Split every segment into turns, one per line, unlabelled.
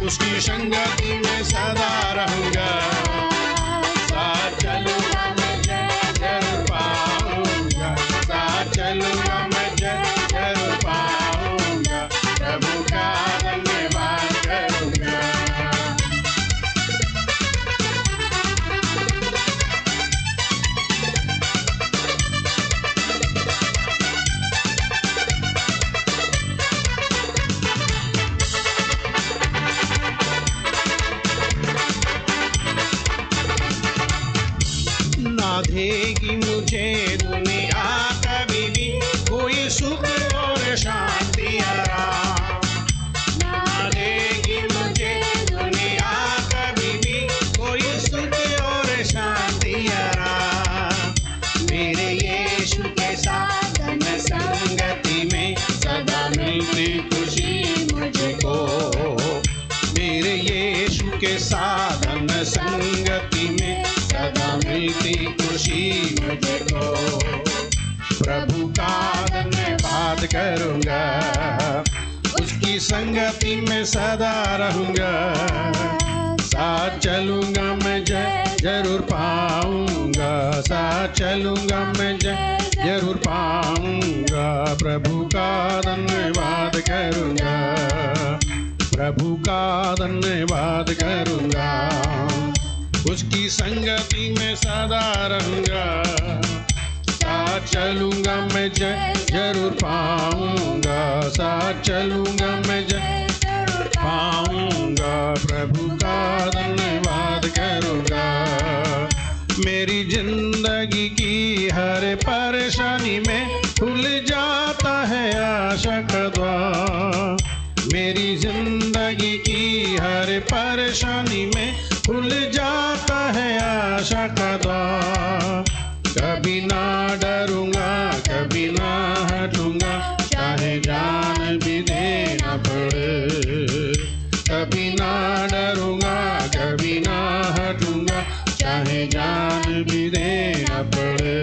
उसकी संगति में सदा रहूंगा। साथ चलूंगा मैं जरूर पाऊंगा, साथ चलूंगा मैं जरूर पाऊंगा, प्रभु का धन्यवाद करूंगा। ना देगी मुझे दुनिया कभी भी कोई सुख और शांति आराम, ना देगी मुझे दुनिया कभी भी कोई सुख और शांति आराम। मेरे यीशु के साथ धन संगति में सदा मिलती खुशी मुझको, मेरे यीशु के साथ धन संगति में सदा मिलती खुशी मुझको। प्रभु का धन्यवाद करूंगा, उसकी संगति में सदा रहूंगा। साथ चलूंगा मैं जरूर पाऊंगा, साथ चलूंगा मैं जरूर पाऊंगा, प्रभु का धन्यवाद करूंगा, प्रभु का धन्यवाद करूंगा। उसकी संगति में सदा रहूंगा। साथ चलूंगा मैं जरूर पाऊंगा, साथ चलूंगा मैं जरूर पाऊंगा, प्रभु का धन्यवाद करूंगा। मेरी जिंदगी की हर परेशानी में खुल जाता है आशा का द्वार, मेरी जिंदगी की हर परेशानी में खुल जाता है आशा का द्वार। कभी ना डरूंगा, कभी ना हटूंगा, चाहे जान भी देना पड़े। कभी ना डरूंगा, कभी ना हटूंगा, चाहे जान भी देना पड़े।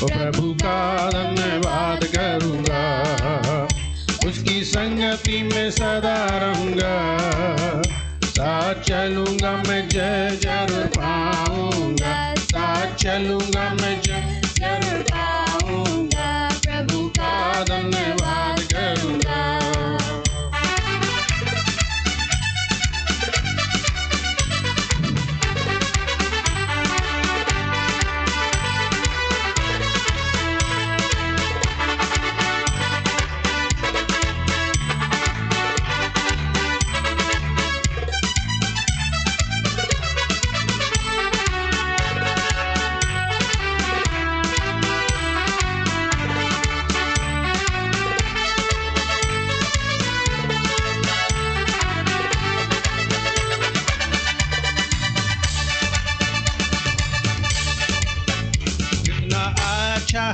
ओ प्रभु का धन्यवाद करूंगा, उसकी संगति में सदा रहूंगा। साथ चलूंगा मैं जरूर पाऊंगा, साथ चलूंगा मैं जरूर पाऊंगा, प्रभु का धन्यवाद करूंगा।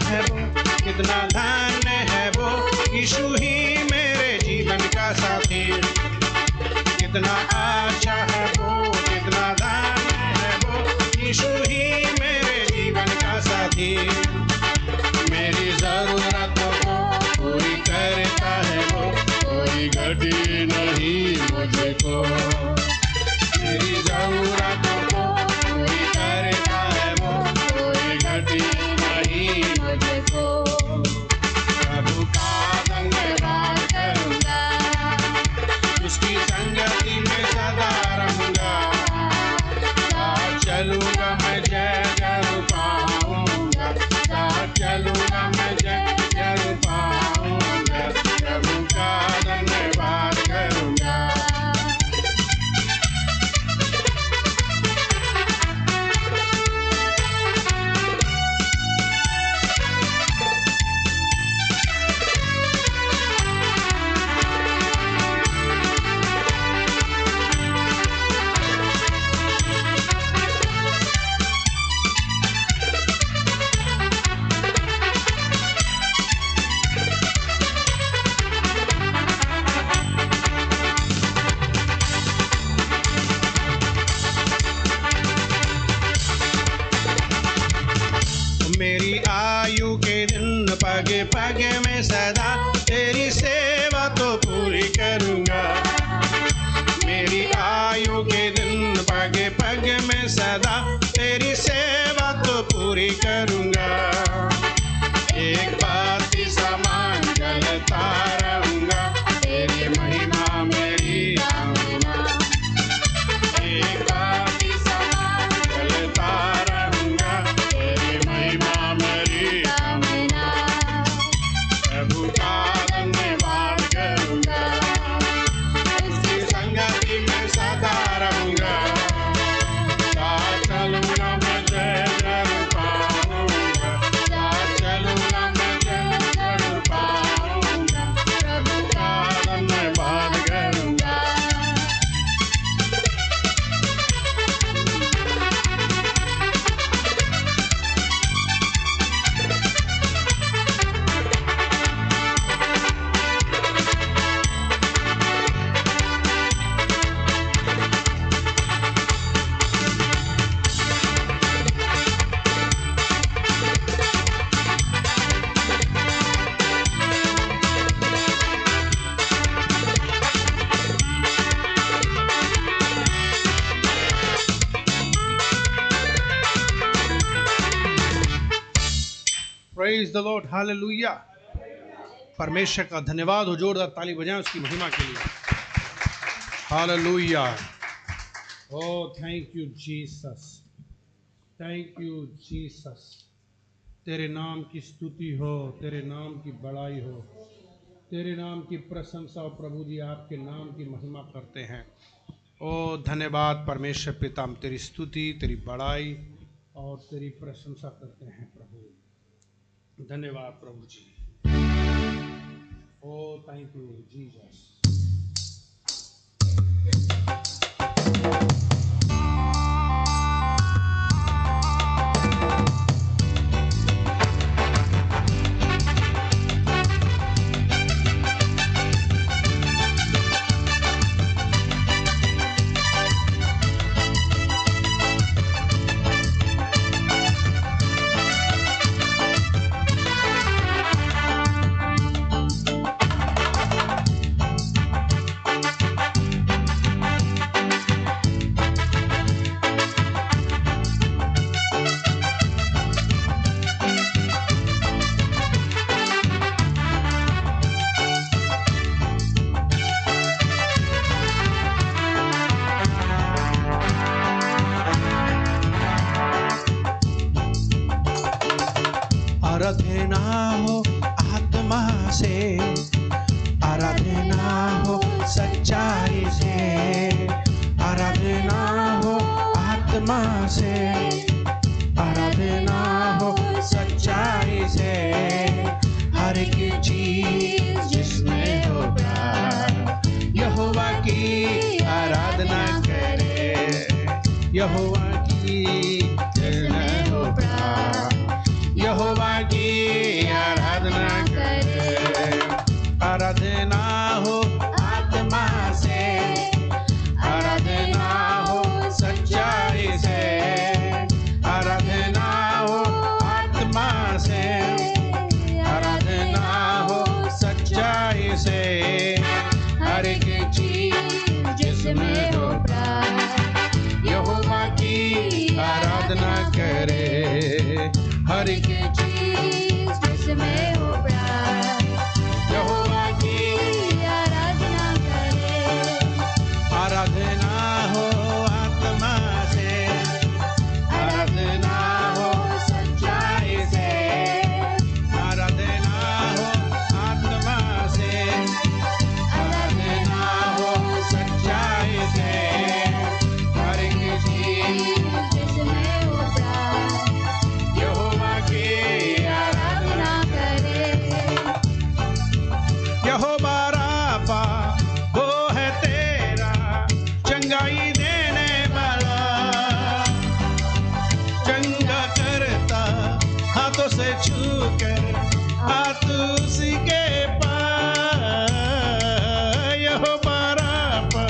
है वो, कितना धन्य है वो, यीशु ही मेरे जीवन का साथी। कितना अच्छा है वो, कितना धन्य है वो, यीशु ही मेरे जीवन का साथी। मेरी जरूरतों को पूरी करता है वो, कोई घटी नहीं मुझको। मेरी जरूरतों को पूरी करता है वो, कोई घटी नहीं मुझको। प्रभु का धन्यवाद करूंगा, उसकी संगति में सदा रहूंगा। साथ चलूंगा मैं जरूर पाऊंगा, साथ चलूंगा मैं जरूर पाऊंगा, प्रभु का धन्यवाद करूंगा। मेरी आयु के दिन पग पग में सदा तेरी सेवा तो पूरी करूंगा। करूँगा, एक बाती समान जलता रहूँगा, तेरी महिमा मेरी गाऊँगा। एक बाती समान जलता रहूँगा, तेरी महिमा मेरी गाऊँगा। प्रभु का धन्यवाद करूँगा, उसकी संगति में सदा रहूँगा। साथ चलूँगा मैं जय जरूर पाऊँगा, साथ चलूँगा मैं जय जरूर पाऊँगा। प्रभु का धन्यवाद करूँगा। Praise the Lord, hallelujah. परमेश्वर का धन्यवाद हो, जोरदार ताली बजाएं उसकी महिमा के लिए। Hallelujah. Oh, thank you Jesus, thank you Jesus। तेरे नाम की स्तुति हो, तेरे नाम की बड़ाई हो, तेरे नाम की प्रशंसा हो। प्रभु जी आपके नाम की महिमा करते हैं। ओ धन्यवाद परमेश्वर पिता, हम तेरी स्तुति, तेरी बड़ाई और तेरी प्रशंसा करते हैं प्रभु। धन्यवाद प्रभु जी। ओ थैंक यू जीसस। आराधना हो आत्मा से, आराधना हो सच्चाई से, आराधना हो आत्मा से, आराधना हो सच्चाई से। हर एक चीज जिसमें हो प्यार, यहोवा की आराधना करे, यहोवा की जिसमें हो प्यार, यहोवा की आराधना करे। आराधना हो आत्मा से, आराधना हो सच्चाई से, आराधना हो आत्मा से, आराधना हो सच्चाई से। हर एक चीज जिसमें हो प्यार, यहोवा की आराधना करे। हर एक चीज जिसमें हो प्यार, यहोवा की आराधना करे। आराधना हो आत्मा से, आराधना हो सच्चाई से, आराधना हो आत्मा से, आराधना हो सच्चाई से। हर एक चीज जिसमें हो प्यार, यहोवा की आराधना करे। यहोवा राफा वो है तेरा चंगाई देने वाला, चंगा करता हाथों से छू कर हाथ उसी के पास। यहोवा राफा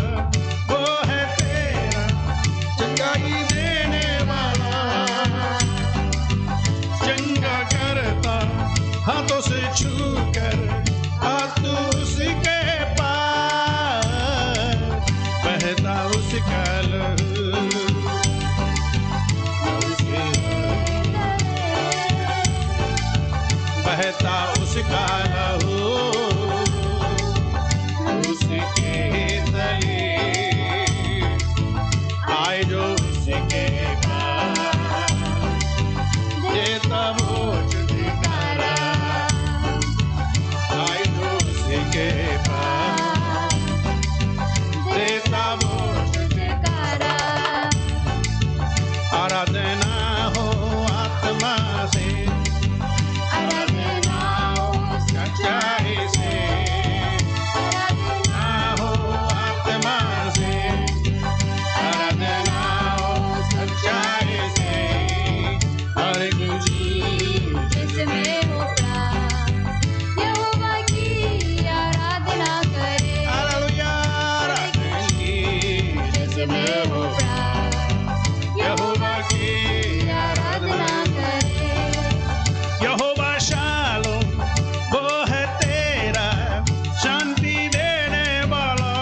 वो है तेरा चंगाई देने वाला, चंगा करता हाथों से छू कर हाथ उसके पास। बहता उसका लहू बहता उसका लहू उसके तले आए जो उसके पास देता वो छुटकारा आए जो उसके पास देता वो छुटकारा आराधना हो आत्मा से आराधना हो सच्चाई से आराधना हो आत्मा से आराधना हो सच्चाई से हर एक जीव
जिसमें हो प्राण यहोवा की आराधना करे
हालेलुया
जिसमें हो प्राण
यहोवा की
आराधना करे
यहोवा शालोम वो है तेरा शांति देने वाला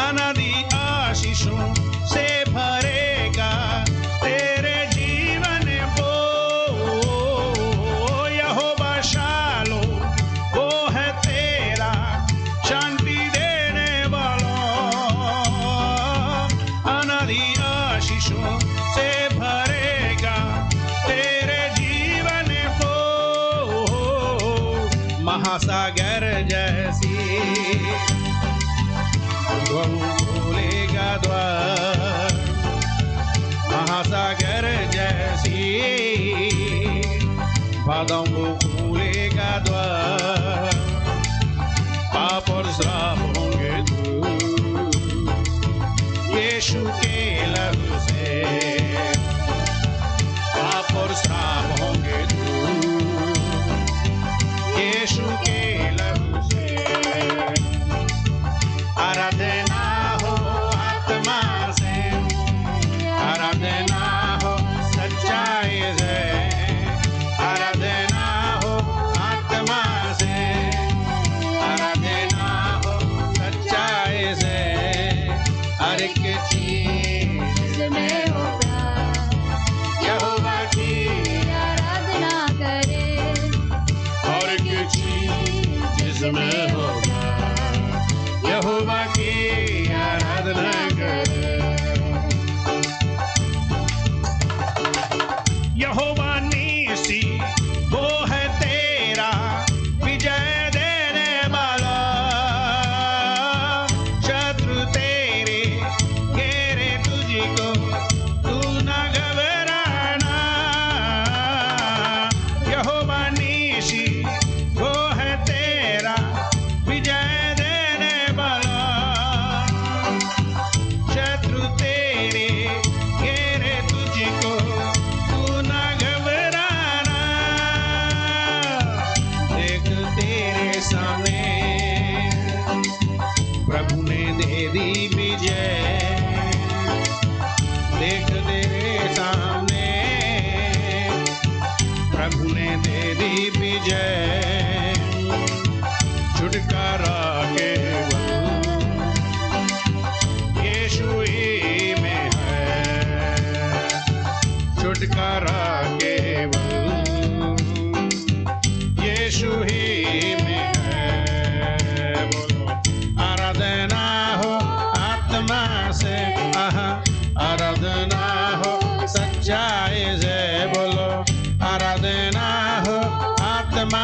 अनादि आशीषों से भरेगा तेरे जीवन को यहोवा शालोम वो है तेरा शांति देने वाला अनादि आशीषों से भरेगा तेरे जीवन को महासागर जैसी वो खोलेगा द्वार महासागर जैसी बादों को खोलेगा द्वार पाप और श्राप होंगे दूर यीशु के लहू से पाप और श्राप होंगे दूर यीशु के लहू से आराधना हो आत्मा से आराधना हो सच्चाई से आराधना हो आत्मा से आराधना हो सच्चाई से हर एक चीज
जिसमें हो प्राण
यहोवा की
आराधना करे
हर एक चीज जिसमें होगा यहोवा की आराधना करे यहोवा नीसी वो है तेरा विजय देने वाला शत्रु तेरे घेरे तुझको तू न घबराना यहोवा नीसी वो है तेरा विजय देने वाला शत्रु तेरे घेरे तुझको तू न घबराना देख तेरे सामने प्रभु ने दे दी विजय देख तेरे सामने प्रभु ने दे दी विजय छुटकारा केवल यीशु ही में है छुटकारा केवल यीशु ही में है बोलो आराधना हो आत्मा से आराधना हो सच्चाई से बोलो आराधना हो आत्मा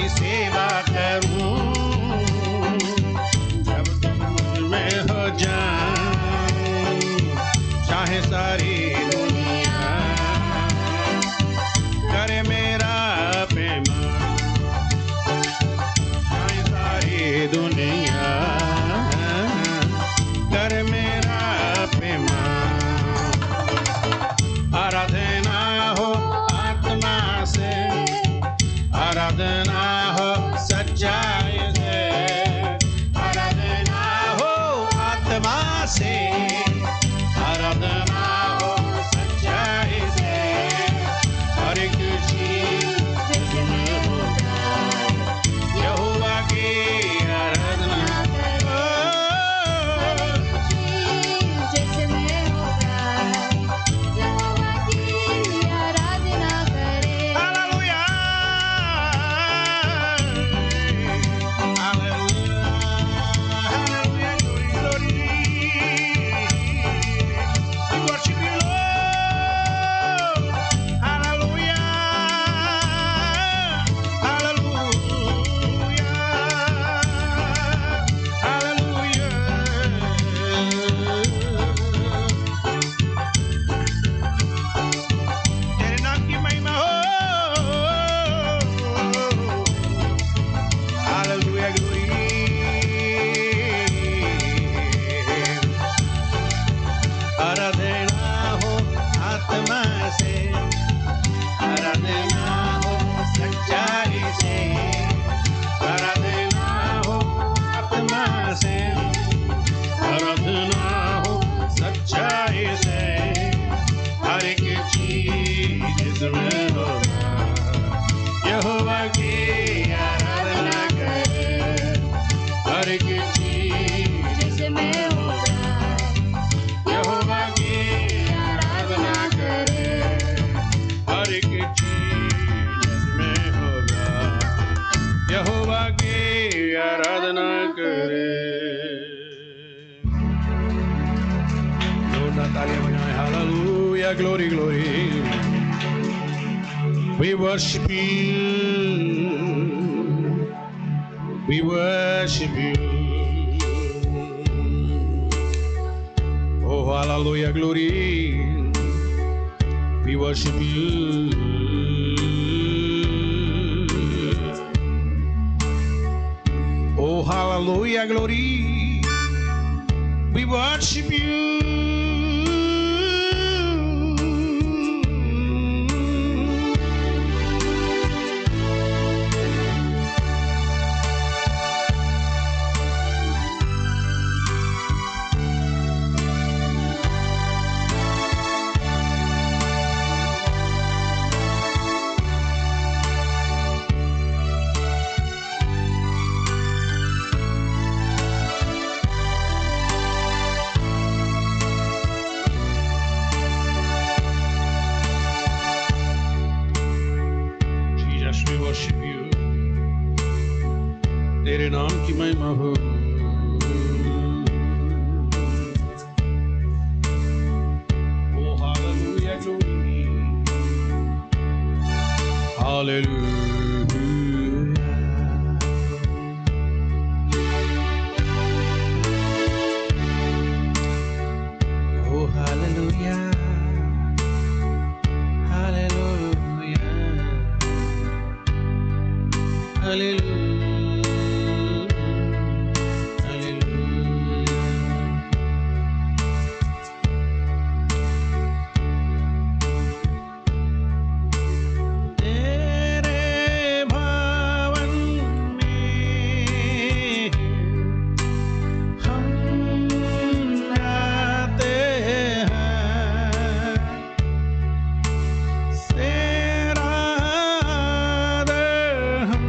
तेरी सेवा करूं, जब तक मुझ में हो जाऊं, चाहे सारी दुनिया करे मेरा पैमान, चाहे सारी दुनिया करे मेरा पैमान। आराधना हो आत्मा से, आराधना हो सच्चाई से, आराधना हो आत्मा से, आराधना हो सच्चाई से, हर एक चीज जिसमें हो यहोवा की आराधना,
जिसमें होगा यहोवा की आराधना करे।
Hallelujah, hallelujah, glory, glory. We worship you, Lord. Hallelujah, hallelujah, hallelujah. तेरे नाम की महिमा हो, हालेलुया, glory. आराधना हो आत्मा से, आराधना हो सच्चाई से, आराधना हो आत्मा से, आराधना हो सच्चाई से, हर एक चीज जिसमें होगा यहोवा की आराधना करे, हर एक चीज
जिसमें होगा
यहोवा की आराधना करे, हर एक चीज में होगा यहोवा की आराधना करे। जोरदार तालियां बजाएं, hallelujah, glory glory. We worship you, we worship you. Oh, hallelujah, glory. We worship you. Oh, hallelujah, glory. We worship you. Jesus, we worship you. तेरे नाम की महिमा हो। Oh, hallelujah, glory. Hallelujah. Oh, hallelujah. Hallelujah. Hallelujah. Hallelujah. तेरे भवन में हम आते हैं, तेरा आदर हम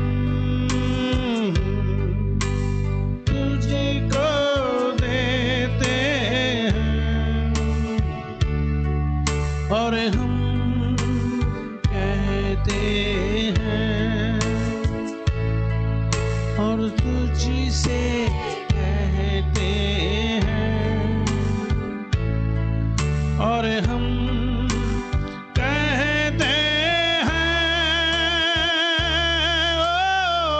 तुझको देते हैं, और हम कहते हैं और तुझी से कहते हैं, और हम कहते हैं, ओ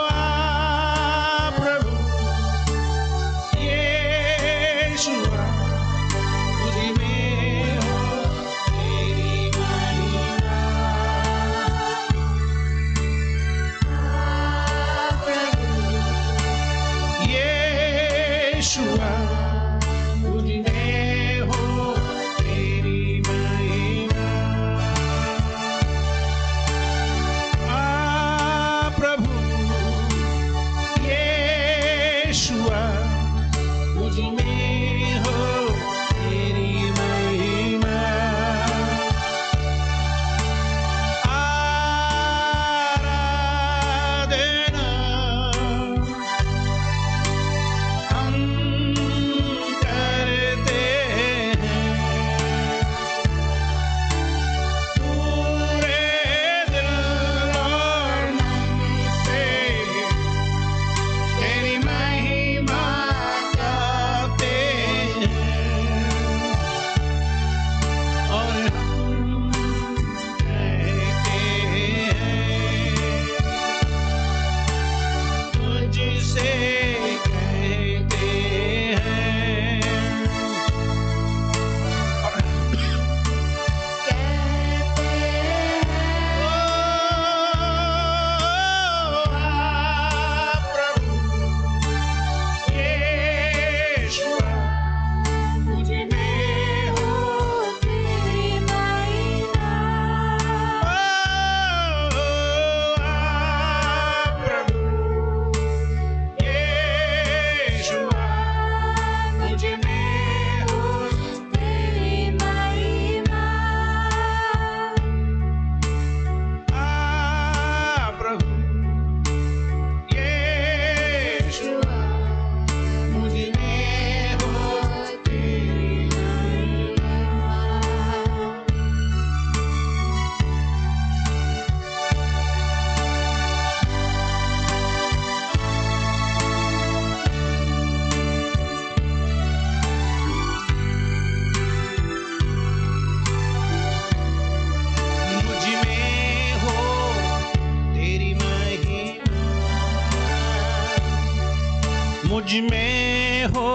मुझ में हो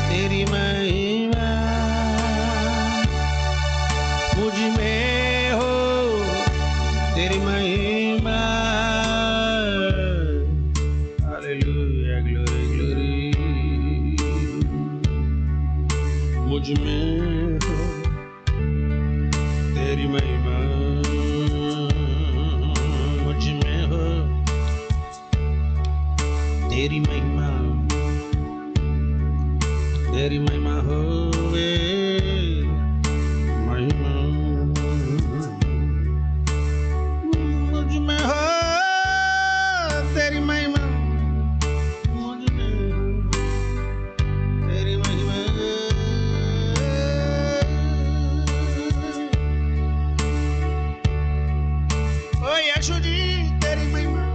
तेरी महिमा, मुझ में हो तेरी महिमा। Hallelujah, glory glory. मुझ में हो तेरी महिमा, मुझ में हो तेरी महिमा, तेरी महिमा होवे महिमा। मुझ में हो तेरी महिमा, मुझ में हो तेरी महिमा। ओ यीशु जी तेरी महिमा।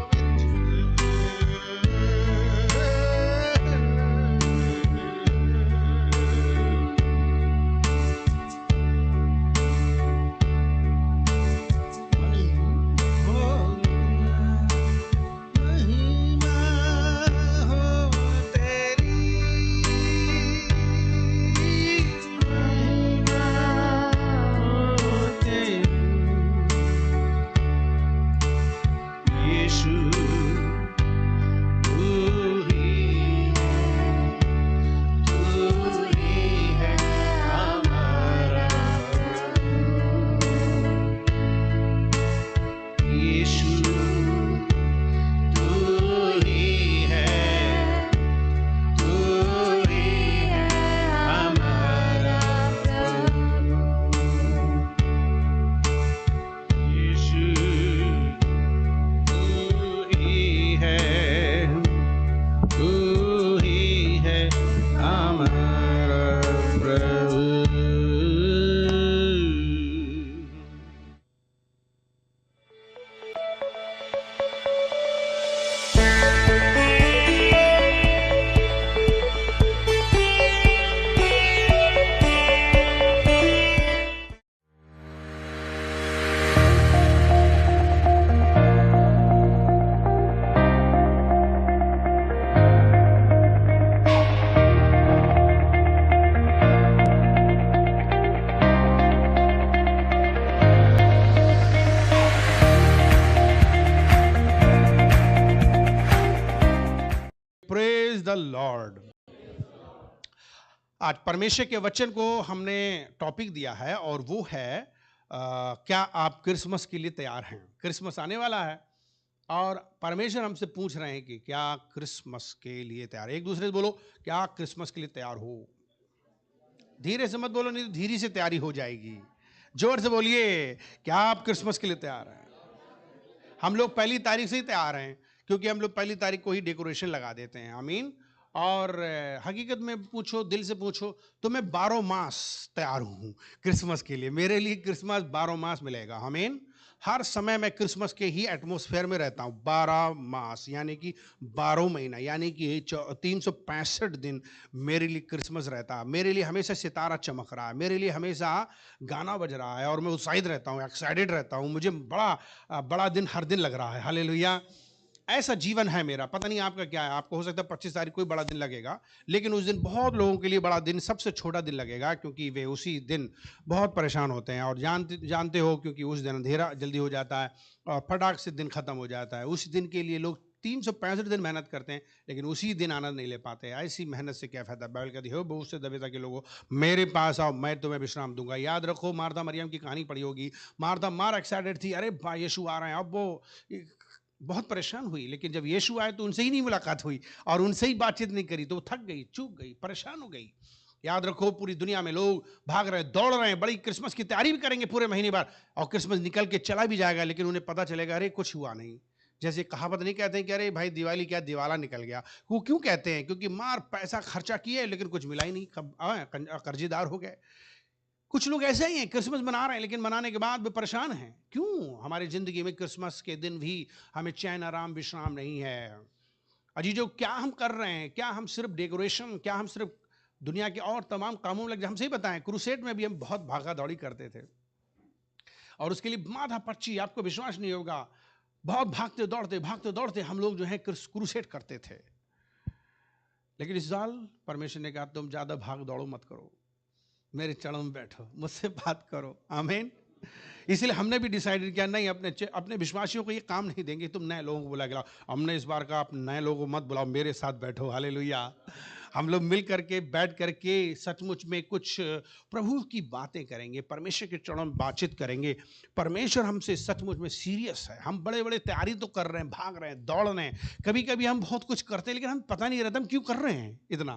Praise the Lord. आज परमेश्वर के वचन को हमने टॉपिक दिया है और वो है क्या आप क्रिसमस के लिए तैयार हैं। क्रिसमस आने वाला है और परमेश्वर हमसे पूछ रहे हैं कि क्या क्रिसमस के लिए तैयार। एक दूसरे से बोलो, क्या क्रिसमस के लिए तैयार हो। धीरे से मत बोलो, नहीं तो धीरे से तैयारी हो जाएगी। जोर से बोलिए, क्या आप क्रिसमस के लिए तैयार हैं। हम लोग पहली तारीख से ही तैयार हैं क्योंकि हम लोग पहली तारीख को ही डेकोरेशन लगा देते हैं। आमीन। और हकीकत में पूछो, दिल से पूछो तो मैं 12 मास तैयार हूँ क्रिसमस के लिए। मेरे लिए क्रिसमस 12 मास मिलेगा। आमीन। हर समय मैं क्रिसमस के ही एटमॉस्फेयर में रहता हूँ। 12 मास यानी कि 12 महीना, यानी कि 365 दिन मेरे लिए क्रिसमस रहता है। मेरे लिए हमेशा सितारा चमक रहा है, मेरे लिए हमेशा गाना बज रहा है और मैं उत्साहित रहता हूँ, एक्साइटेड रहता हूँ। मुझे बड़ा दिन हर दिन लग रहा है। हालेलुया। ऐसा जीवन है मेरा। पता नहीं आपका क्या है। आपको हो सकता है 25 तारीख को ही बड़ा दिन लगेगा, लेकिन उस दिन बहुत लोगों के लिए बड़ा दिन सबसे छोटा दिन लगेगा क्योंकि वे उसी दिन बहुत परेशान होते हैं। और जानते हो, क्योंकि उस दिन अंधेरा जल्दी हो जाता है और फटाक से दिन खत्म हो जाता है। उस दिन के लिए लोग 365 दिन मेहनत करते हैं, लेकिन उसी दिन आनंद नहीं ले पाते। ऐसी मेहनत से क्या फायदा। बाइबल कहती है, बहुत से दबेता के लोगों मेरे पास आओ, मैं तुम्हें विश्राम दूंगा। याद रखो, मार्था मरियम की कहानी पढ़ी होगी। मार्था मार एक्साइटेड थी, अरे भाई यीशु आ रहे हैं। अब वो बहुत परेशान हुई, लेकिन जब यीशु आए तो उनसे ही नहीं मुलाकात हुई और उनसे ही बातचीत नहीं करी, तो वो थक गई, चूक गई, परेशान हो गई। याद रखो, पूरी दुनिया में लोग भाग रहे हैं, दौड़ रहे हैं, बड़ी क्रिसमस की तैयारी भी करेंगे पूरे महीने भर, और क्रिसमस निकल के चला भी जाएगा, लेकिन उन्हें पता चलेगा अरे कुछ हुआ नहीं। जैसे कहावत नहीं कहते हैं कि अरे भाई दिवाली क्या, दिवाला निकल गया। वो क्यों कहते हैं? क्योंकि मार पैसा खर्चा किए लेकिन कुछ मिला ही नहीं, कर्जेदार हो गए। कुछ लोग ऐसे ही हैं, क्रिसमस मना रहे हैं लेकिन मनाने के बाद भी परेशान हैं। क्यों? हमारी जिंदगी में क्रिसमस के दिन भी हमें चैन, आराम, विश्राम नहीं है। अजीजों, क्या हम कर रहे हैं? क्या हम सिर्फ डेकोरेशन, क्या हम सिर्फ दुनिया के और तमाम कामों में लग? हम सही बताएं, क्रूसेड में भी हम बहुत भागा दौड़ी करते थे और उसके लिए माथा पच्ची, आपको विश्वास नहीं होगा, बहुत भागते दौड़ते हम लोग जो है क्रूसेड करते थे। लेकिन इस साल परमेश्वर ने कहा तुम ज़्यादा भाग दौड़ो मत करो, मेरे चरणों में बैठो, मुझसे बात करो। आमीन। इसलिए हमने भी डिसाइडेड किया नहीं, अपने विश्वासियों को ये काम नहीं देंगे तुम नए लोगों को बुला के लाओ। हमने इस बार कहा आप नए लोगों को मत बुलाओ, मेरे साथ बैठो। हालेलुया। हम लोग मिल करके बैठ करके सचमुच में कुछ प्रभु की बातें करेंगे, परमेश्वर के चरणों में बातचीत करेंगे। परमेश्वर हमसे सचमुच में सीरियस है। हम बड़े बड़े तैयारी तो कर रहे हैं, भाग रहे हैं, दौड़ रहे हैं, कभी कभी हम बहुत कुछ करते हैं लेकिन हम पता नहीं रहता हम क्यों कर रहे हैं इतना।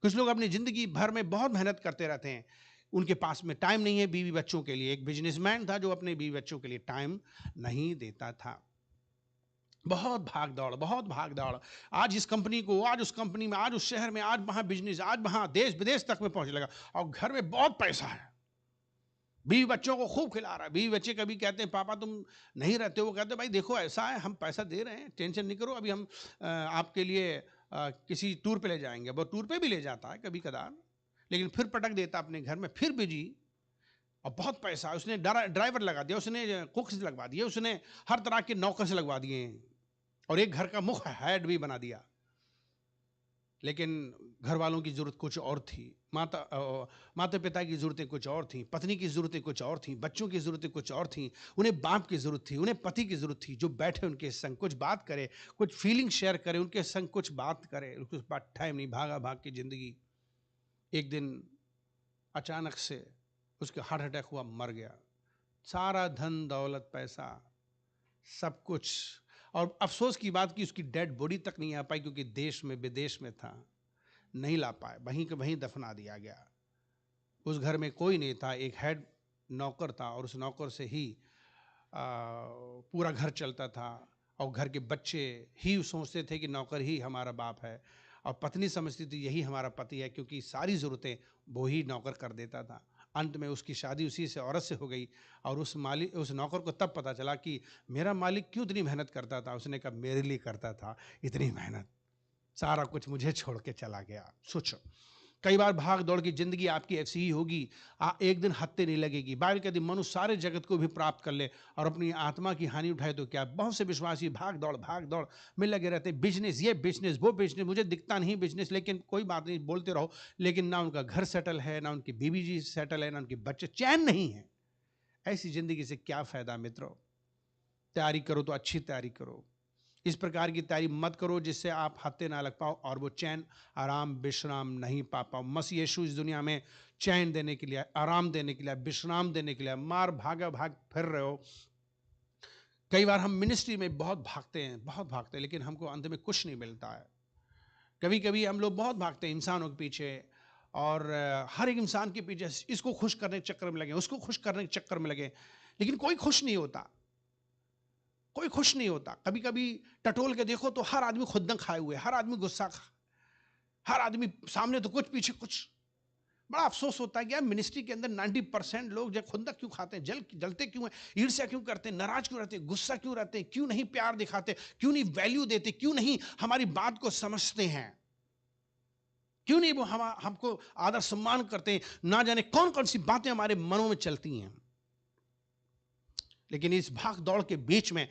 कुछ लोग अपनी जिंदगी भर में बहुत मेहनत करते रहते हैं, उनके पास में टाइम नहीं है बीवी बच्चों के लिए। एक बिजनेसमैन था जो अपने बीवी बच्चों के लिए टाइम नहीं देता था। बहुत भाग दौड़, बहुत भाग दौड़, आज इस कंपनी को, आज उस कंपनी में, आज उस शहर में, आज वहां बिजनेस, आज वहां देश विदेश तक में पहुंचने लगा। और घर में बहुत पैसा है, बीवी बच्चों को खूब खिला रहा है। बीवी बच्चे कभी कहते हैं पापा तुम नहीं रहते हो, वो कहते हैं भाई देखो ऐसा है, हम पैसा दे रहे हैं, टेंशन नहीं करो, अभी हम आपके लिए किसी टूर पे ले जाएंगे। वो टूर पे भी ले जाता है कभी कदार, लेकिन फिर पटक देता अपने घर में, फिर बिजी। और बहुत पैसा, उसने ड्राइवर लगा दिया, उसने कुक्स लगवा दिए, उसने हर तरह के नौकर से लगवा दिए, और एक घर का मुख्य हेड भी बना दिया। लेकिन घर वालों की जरूरत कुछ और थी, माता पिता की जरूरतें कुछ और थी, पत्नी की जरूरतें कुछ और थी, बच्चों की जरूरतें कुछ और थी, उन्हें बाप की जरूरत थी, उन्हें पति की जरूरत थी जो बैठे उनके संग कुछ बात करे, कुछ फीलिंग शेयर करे, उनके संग कुछ बात करे। कुछ बात टाइम नहीं, भागा भाग की जिंदगी। एक दिन अचानक से उसके हार्ट अटैक हुआ, मर गया। सारा धन दौलत पैसा सब कुछ, और अफसोस की बात कि उसकी डेड बॉडी तक नहीं आ पाई, क्योंकि देश में विदेश में था, नहीं ला पाए, वहीं के वहीं दफना दिया गया। उस घर में कोई नहीं था, एक हेड नौकर था, और उस नौकर से ही पूरा घर चलता था। और घर के बच्चे ही सोचते थे कि नौकर ही हमारा बाप है, और पत्नी समझती थी यही हमारा पति है, क्योंकि सारी ज़रूरतें वो ही नौकर कर देता था। अंत में उसकी शादी उसी से औरत से हो गई, और उस नौकर को तब पता चला कि मेरा मालिक क्यों इतनी मेहनत करता था। उसने कहा मेरे लिए करता था इतनी मेहनत, सारा कुछ मुझे छोड़ के चला गया। सोचो, कई बार भाग दौड़ की जिंदगी आपकी ऐसी ही होगी, एक दिन हत्ते नहीं लगेगी। बाइबल कहती मनुष्य सारे जगत को भी प्राप्त कर ले और अपनी आत्मा की हानि उठाए तो क्या। बहुत से विश्वासी भाग दौड़ में लगे रहते, बिजनेस ये बिजनेस वो बिजनेस, मुझे दिखता नहीं बिजनेस, लेकिन कोई बात नहीं, बोलते रहो। लेकिन ना उनका घर सेटल है, ना उनकी बीवी जी सेटल है, ना उनके बच्चे, चैन नहीं है। ऐसी जिंदगी से क्या फायदा मित्रों। तैयारी करो तो अच्छी तैयारी करो, इस प्रकार की तैयारी मत करो जिससे आप हत्थे ना लग पाओ और वो चैन आराम विश्राम नहीं पा पाओ। मसीह यीशु इस दुनिया में चैन देने के लिए, आराम देने के लिए, विश्राम देने के लिए मार भाग फिर रहे हो। कई बार हम मिनिस्ट्री में बहुत भागते हैं, लेकिन हमको अंत में कुछ नहीं मिलता है। कभी कभी हम लोग बहुत भागते हैं इंसानों के पीछे, और हर एक इंसान के पीछे इसको खुश करने के चक्कर में लगे, उसको खुश करने के चक्कर में लगे, लेकिन कोई खुश नहीं होता, कोई खुश नहीं होता। कभी कभी टटोल के देखो तो हर आदमी खुद न खाए हुए, हर आदमी गुस्सा, हर आदमी सामने तो कुछ पीछे कुछ। बड़ा अफसोस होता है कि यार मिनिस्ट्री के अंदर 90% लोग जब खुद क्यों खाते हैं, जलते क्यों हैं, ईर्ष्या क्यों करते हैं, नाराज क्यों रहते हैं, गुस्सा क्यों रहते हैं, क्यों नहीं प्यार दिखाते, क्यों नहीं वैल्यू देते, क्यों नहीं हमारी बात को समझते हैं, क्यों नहीं वो हमको आदर सम्मान करते हैं। ना जाने कौन कौन सी बातें हमारे मनों में चलती हैं। लेकिन इस भाग दौड़ के बीच में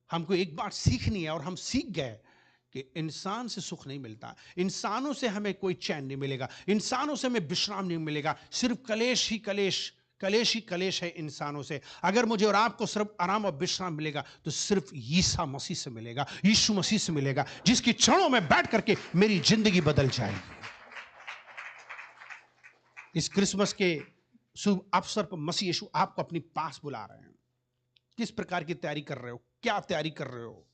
हमको एक बात सीखनी है, और हम सीख गए कि इंसान से सुख नहीं मिलता, इंसानों से हमें कोई चैन नहीं मिलेगा, इंसानों से हमें विश्राम नहीं मिलेगा। सिर्फ कलेश ही कलेश है इंसानों से। अगर मुझे और आपको सिर्फ आराम और विश्राम मिलेगा तो सिर्फ यीशु मसीह से मिलेगा, यीशु मसीह से मिलेगा, जिसकी क्षणों में बैठ करके मेरी जिंदगी बदल जाएगी। इस क्रिसमस के शुभ अवसर पर मसीह यीशु आपको अपने पास बुला रहे हैं। किस प्रकार की तैयारी कर रहे हो, क्या तैयारी कर रहे हो।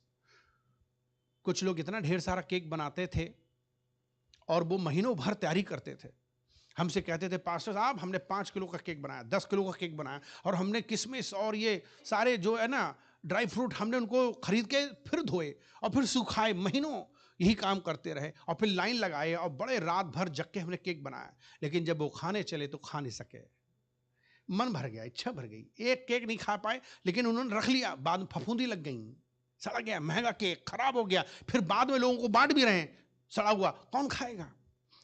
कुछ लोग इतना ढेर सारा केक बनाते थे और वो महीनों भर तैयारी करते थे। हमसे कहते थे पास्टर साहब हमने 5 किलो का केक बनाया, 10 किलो का केक बनाया, और हमने किशमिश और ये सारे जो है ना ड्राई फ्रूट, हमने उनको खरीद के फिर धोए और फिर सुखाए। महीनों यही काम करते रहे और फिर लाइन लगाए और बड़े रात भर जग के हमने केक बनाया। लेकिन जब वो खाने चले तो खा नहीं सके, मन भर गया, इच्छा भर गई, एक केक नहीं खा पाए, लेकिन उन्होंने रख लिया। बाद में फफूंदी लग गई, सड़ा गया, महंगा केक खराब हो गया, फिर बाद में लोगों को बांट भी रहे हैं, सड़ा हुआ कौन खाएगा।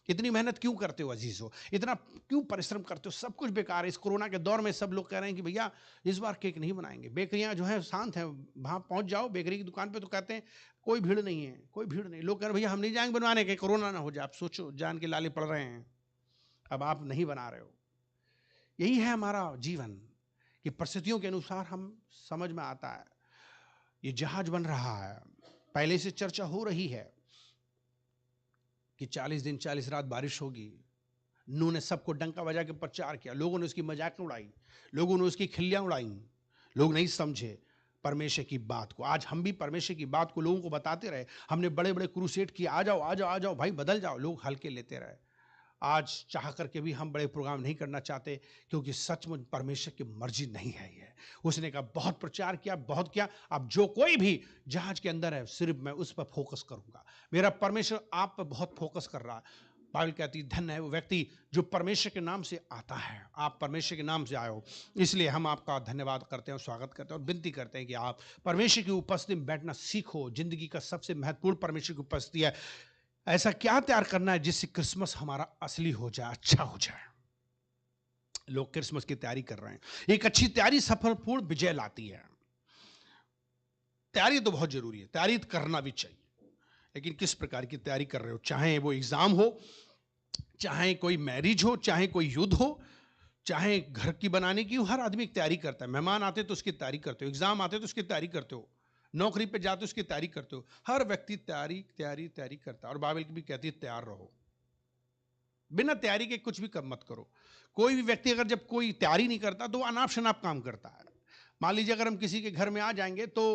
इतनी मेहनत क्यों करते हो अजीजों, इतना क्यों परिश्रम करते हो, सब कुछ बेकार है। इस कोरोना के दौर में सब लोग कह रहे हैं कि भैया इस बार केक नहीं बनाएंगे। बेकरियां जो है शांत हैं, वहां पहुंच जाओ बेकरी की दुकान पे तो कहते हैं कोई भीड़ नहीं है, कोई भीड़ नहीं। लोग कह रहे हैं भैया हम नहीं जाएंगे बनवाने के, कोरोना ना हो जाए। आप सोचो, जान के लाले पड़ रहे हैं, अब आप नहीं बना रहे हो। यही है हमारा जीवन कि परिस्थितियों के अनुसार हम समझ में आता है। ये जहाज बन रहा है, पहले से चर्चा हो रही है कि 40 दिन 40 रात बारिश होगी। नूह ने सबको डंका बजा के प्रचार किया, लोगों ने उसकी मजाक उड़ाई, लोगों ने उसकी खिल्लियां उड़ाई, लोग नहीं समझे परमेश्वर की बात को। आज हम भी परमेश्वर की बात को लोगों को बताते रहे, हमने बड़े बड़े क्रूसेड किए, आ जाओ आ जाओ आ जाओ भाई बदल जाओ, लोग हल्के लेते रहे। आज चाह करके भी हम बड़े प्रोग्राम नहीं करना चाहते, क्योंकि सचमुच परमेश्वर की मर्जी नहीं है ये। उसने कहा बहुत प्रचार किया, बहुत किया, अब जो कोई भी जहाज के अंदर है सिर्फ मैं उस पर फोकस करूंगा। मेरा परमेश्वर आप पर बहुत फोकस कर रहा है। बाइबल कहती है धन्य है वो व्यक्ति जो परमेश्वर के नाम से आता है। आप परमेश्वर के नाम से आए हो, इसलिए हम आपका धन्यवाद करते हैं और स्वागत करते हैं और विनती करते हैं कि आप परमेश्वर की उपस्थिति में बैठना सीखो। जिंदगी का सबसे महत्वपूर्ण परमेश्वर की उपस्थिति है। ऐसा क्या तैयार करना है जिससे क्रिसमस हमारा असली हो जाए, अच्छा हो जाए। लोग क्रिसमस की तैयारी कर रहे हैं। एक अच्छी तैयारी सफलपूर्ण विजय लाती है। तैयारी तो बहुत जरूरी है, तैयारी करना भी चाहिए, लेकिन किस प्रकार की तैयारी कर रहे हो। चाहे वो एग्जाम हो, चाहे कोई मैरिज हो, चाहे कोई युद्ध हो, चाहे घर की बनाने की हो, हर आदमी एक तैयारी करता है। मेहमान आते तो उसकी तैयारी करते हो, एग्जाम आते तो उसकी तैयारी करते हो, नौकरी पे जाते उसकी तैयारी करते हो। हर व्यक्ति तैयारी तैयारी तैयारी करता है। और बाइबल भी कहती है तैयार रहो, बिना तैयारी के कुछ भी कर मत करो। कोई भी व्यक्ति अगर जब कोई तैयारी नहीं करता तो वो अनाप शनाप काम करता है। मान लीजिए अगर हम किसी के घर में आ जाएंगे तो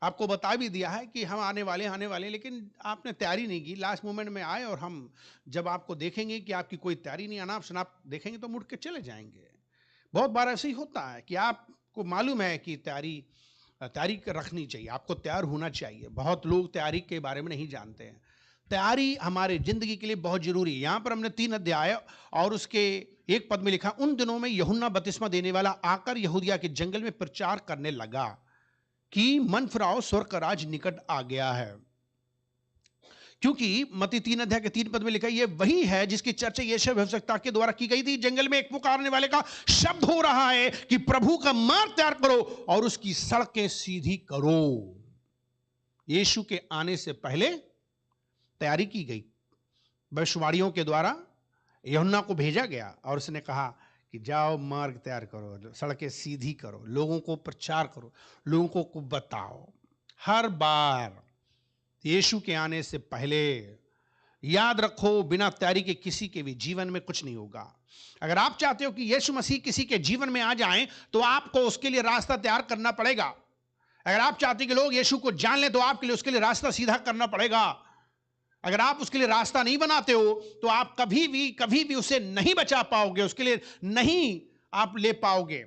आपको बता भी दिया है कि हम आने वाले, लेकिन आपने तैयारी नहीं की, लास्ट मोमेंट में आए, और हम जब आपको देखेंगे कि आपकी कोई तैयारी नहीं, अनाप शनाप देखेंगे तो मुड़ के चले जाएंगे। बहुत बार ऐसे ही होता है कि आपको मालूम है कि तैयारी रखनी चाहिए, आपको तैयार होना चाहिए। बहुत लोग तैयारी के बारे में नहीं जानते हैं। तैयारी हमारे जिंदगी के लिए बहुत जरूरी है। यहां पर हमने 3 अध्याय और उसके 1 पद में लिखा, उन दिनों में यूहन्ना बपतिस्मा देने वाला आकर यहूदिया के जंगल में प्रचार करने लगा कि मन फिराओ, स्वर्ग का राज निकट आ गया है। क्योंकि मत्ती 3 अध्याय के 3 पद में लिखा, ये वही है जिसकी चर्चा यशायाह भविष्यवक्ता के द्वारा की गई थी। जंगल में एक पुकारने वाले का शब्द हो रहा है कि प्रभु का मार्ग तैयार करो और उसकी सड़कें सीधी करो। यीशु के आने से पहले तैयारी की गई, भविष्यवाणियों के द्वारा यूहन्ना को भेजा गया और उसने कहा कि जाओ मार्ग तैयार करो, सड़कें सीधी करो, लोगों को प्रचार करो, लोगों को बताओ। हर बार यीशु के आने से पहले याद रखो, बिना तैयारी के किसी के भी जीवन में कुछ नहीं होगा। अगर आप चाहते हो कि यीशु मसीह किसी के जीवन में आ जाएं तो आपको उसके लिए रास्ता तैयार करना पड़ेगा। अगर आप चाहते कि लोग यीशु को जान लें तो आपके लिए उसके लिए रास्ता सीधा करना पड़ेगा। अगर आप उसके लिए रास्ता नहीं बनाते हो तो आप कभी भी उसे नहीं बचा पाओगे, उसके लिए नहीं आप ले पाओगे।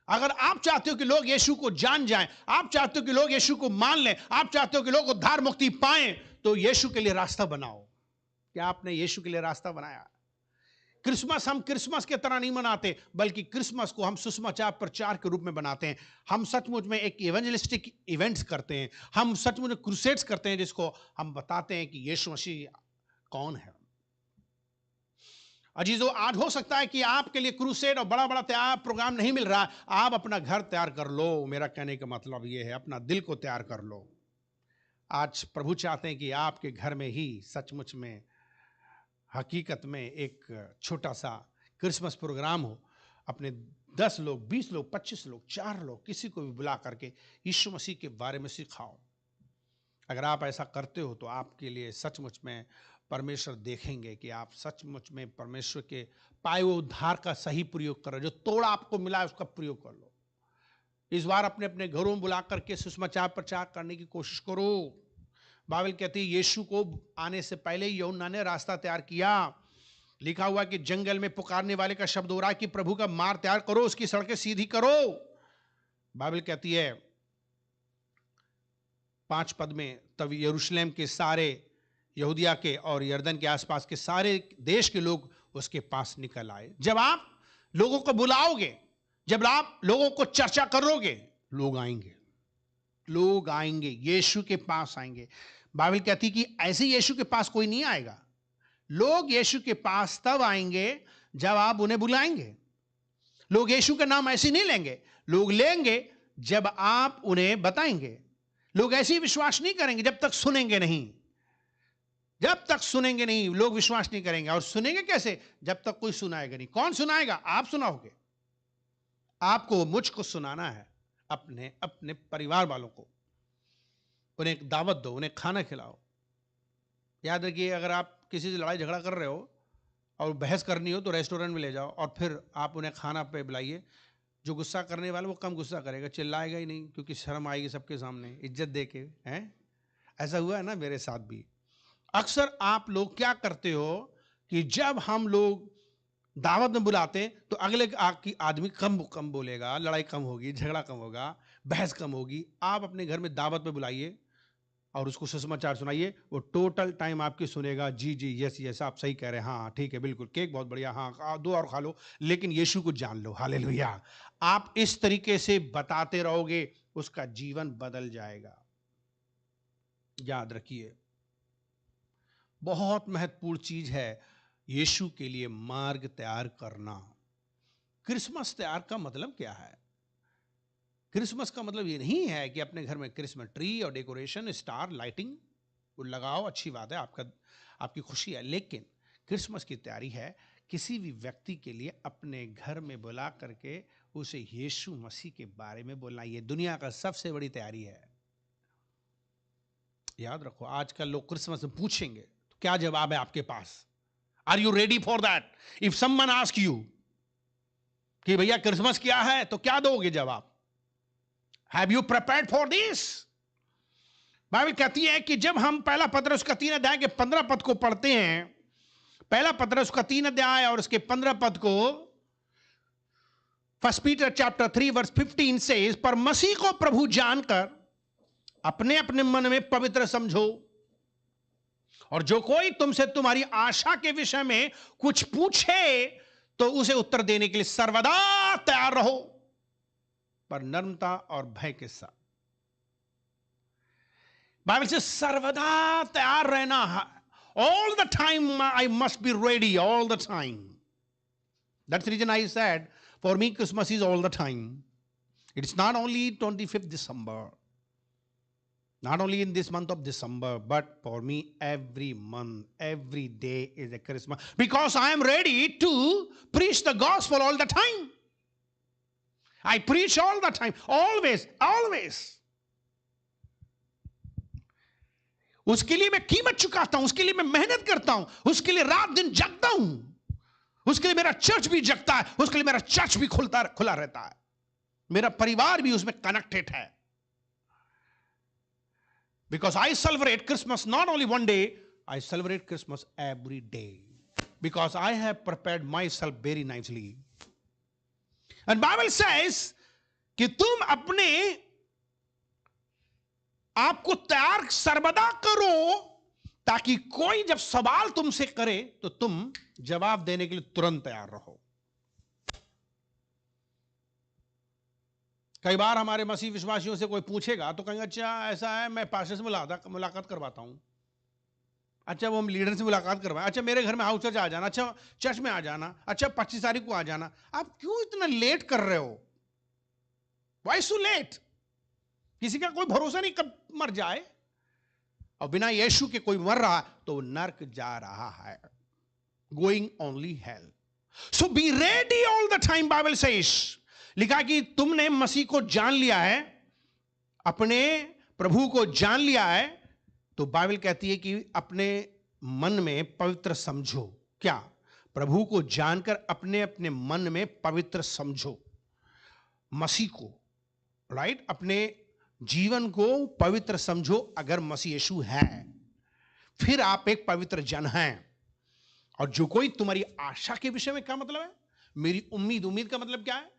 अगर आप चाहते हो कि लोग यीशु को जान जाएं, आप चाहते हो कि लोग यीशु को मान लें, आप चाहते हो कि लोग उद्धार मुक्ति पाएं, तो यीशु के लिए रास्ता बनाओ। क्या आपने यीशु के लिए रास्ता बनाया? क्रिसमस हम क्रिसमस के तरह नहीं मनाते, बल्कि क्रिसमस को हम सुसमाचार प्रचार के रूप में बनाते हैं। हम सचमुच में एक इवेंजलिस्टिक इवेंट्स करते हैं, हम सचमुच में क्रूसेड्स करते हैं, जिसको हम बताते हैं कि यीशु मसीह कौन है। अजीजों, आज हो सकता है कि आपके लिए क्रूसेड और बड़ा बड़ा तैयार प्रोग्राम नहीं मिल रहा। आप अपना घर तैयार कर लो। मेरा कहने का मतलब यह है, अपना दिल को तैयार कर लो। आज प्रभु चाहते हैं कि आपके घर में ही सचमुच में हकीकत में एक छोटा सा क्रिसमस प्रोग्राम हो। अपने 10 लोग, 20 लोग, 25 लोग, 4 लोग, किसी को भी बुला करके यीशु मसीह के बारे में सिखाओ। अगर आप ऐसा करते हो तो आपके लिए सचमुच में परमेश्वर देखेंगे कि आप सचमुच में परमेश्वर के पाए हुए उद्धार का सही प्रयोग कर रहे हो। जो तोड़ा आपको मिला है उसका प्रयोग कर लो। इस बार अपने अपने घरों में बुला करके सुसमाचार प्रचार करने की कोशिश करो। बाइबल कहती है यीशु को आने से पहले यूहन्ना ने रास्ता तैयार किया। लिखा हुआ कि जंगल में पुकारने वाले का शब्द हो रहा है कि प्रभु का मार्ग तैयार करो, उसकी सड़कें सीधी करो। बाइबल कहती है 5 पद में, तब यरूशलेम के सारे यहूदिया के और यरदन के आसपास के सारे देश के लोग उसके पास निकल आए। जब आप लोगों को बुलाओगे, जब आप लोगों को चर्चा करोगे, लोग आएंगे, लोग आएंगे, यीशु के पास आएंगे। बाइबल कहती कि ऐसे यीशु के पास कोई नहीं आएगा।
लोग यीशु के पास तब आएंगे जब आप उन्हें बुलाएंगे। लोग यीशु का नाम ऐसे नहीं लेंगे, लोग लेंगे जब आप उन्हें बताएंगे। लोग ऐसे ही विश्वास नहीं करेंगे जब तक सुनेंगे नहीं। जब तक सुनेंगे नहीं लोग विश्वास नहीं करेंगे। और सुनेंगे कैसे? जब तक कोई सुनाएगा नहीं। कौन सुनाएगा? आप सुनाओगे। आपको मुझको सुनाना है, अपने अपने परिवार वालों को। उन्हें एक दावत दो, उन्हें खाना खिलाओ। याद रखिए, अगर आप किसी से लड़ाई झगड़ा कर रहे हो और बहस करनी हो तो रेस्टोरेंट में ले जाओ और फिर आप उन्हें खाना पे बुलाइए। जो गुस्सा करने वाला वो कम गुस्सा करेगा, चिल्लाएगा ही नहीं, क्योंकि शर्म आएगी सबके सामने, इज्जत दे के। हैं, ऐसा हुआ है ना मेरे साथ भी। अक्सर आप लोग क्या करते हो कि जब हम लोग दावत में बुलाते तो अगले की आदमी कम कम बोलेगा, लड़ाई कम होगी, झगड़ा कम होगा, बहस कम होगी। आप अपने घर में दावत में बुलाइए और उसको सुसमाचार सुनाइए, वो टोटल टाइम आपकी सुनेगा। जी जी, यस यस, आप सही कह रहे हैं, हाँ ठीक है, बिल्कुल, केक बहुत बढ़िया, हाँ दो और खा लो, लेकिन यीशु को जान लो। हालेलुया। आप इस तरीके से बताते रहोगे, उसका जीवन बदल जाएगा। याद रखिए, बहुत महत्वपूर्ण चीज है यीशु के लिए मार्ग तैयार करना। क्रिसमस तैयार का मतलब क्या है? क्रिसमस का मतलब ये नहीं है कि अपने घर में क्रिसमस ट्री और डेकोरेशन, स्टार, लाइटिंग वो लगाओ, अच्छी बात है, आपकी खुशी है। लेकिन क्रिसमस की तैयारी है किसी भी व्यक्ति के लिए अपने घर में बुला करके उसे यीशु मसीह के बारे में बोलना। ये दुनिया का सबसे बड़ी तैयारी है। याद रखो, आजकल लोग क्रिसमस में पूछेंगे तो क्या जवाब है आपके पास? Are you ready for that? If someone ask you कि भैया क्रिसमस क्या है, तो क्या दोगे जवाब? Have you prepared for this? Bible कहती है कि जब हम पहला पतरस का 3 अध्याय के 15 पद को पढ़ते हैं, पहला पतरस का 3 अध्याय और उसके 15 पद को, 1 पीटर चैप्टर 3 वर्स 15 से, पर मसीह को प्रभु जानकर अपने अपने मन में पवित्र समझो, और जो कोई तुमसे तुम्हारी आशा के विषय में कुछ पूछे तो उसे उत्तर देने के लिए सर्वदा तैयार रहो, पर नम्रता और भय के साथ। बाइबल से सर्वदा तैयार रहना। All the time I must be ready, all the time. That's the reason I said for me Christmas is all the time. It's not only 25th December, not only in this month of December, but for me every month, every day is a Christmas, because I am ready to preach the gospel all the time. I preach all the time, always, always. उसके लिए मैं कीमत चुकाता हूं, उसके लिए मैं मेहनत करता हूं, उसके लिए रात दिन जगता हूं, उसके लिए मेरा चर्च भी जगता है, उसके लिए मेरा चर्च भी खुला रहता है, मेरा परिवार भी उसमें कनेक्टेड है। Because I celebrate Christmas not only one day, I celebrate Christmas every day. Because I have prepared myself very nicely. And Bible says कि तुम अपने आपको तैयार सर्वदा करो, ताकि कोई जब सवाल तुमसे करे तो तुम जवाब देने के लिए तुरंत तैयार रहो। कई बार हमारे मसीह विश्वासियों से कोई पूछेगा तो कहेंगे अच्छा ऐसा है, मैं पास्टर से मुलाकात करवाता हूं। अच्छा वो हम लीडर से मुलाकात करवाएं। अच्छा मेरे घर में हाउस चर्च आ जाना, अच्छा चर्च में आ जाना, अच्छा 25 तारीख को आ जाना। आप क्यों इतना लेट कर रहे हो? Why so late? किसी का कोई भरोसा नहीं कब मर जाए, और बिना यीशु के कोई मर रहा तो नरक जा रहा है, going only hello. So B ready all the time. Bible says, लिखा कि तुमने मसीह को जान लिया है, अपने प्रभु को जान लिया है, तो बाइबल कहती है कि अपने मन में पवित्र समझो। क्या? प्रभु को जानकर अपने अपने मन में पवित्र समझो मसीह को, राइट? अपने जीवन को पवित्र समझो। अगर मसीह यीशु है फिर आप एक पवित्र जन हैं। और जो कोई तुम्हारी आशा के विषय में, क्या मतलब है? मेरी उम्मीद का मतलब क्या है?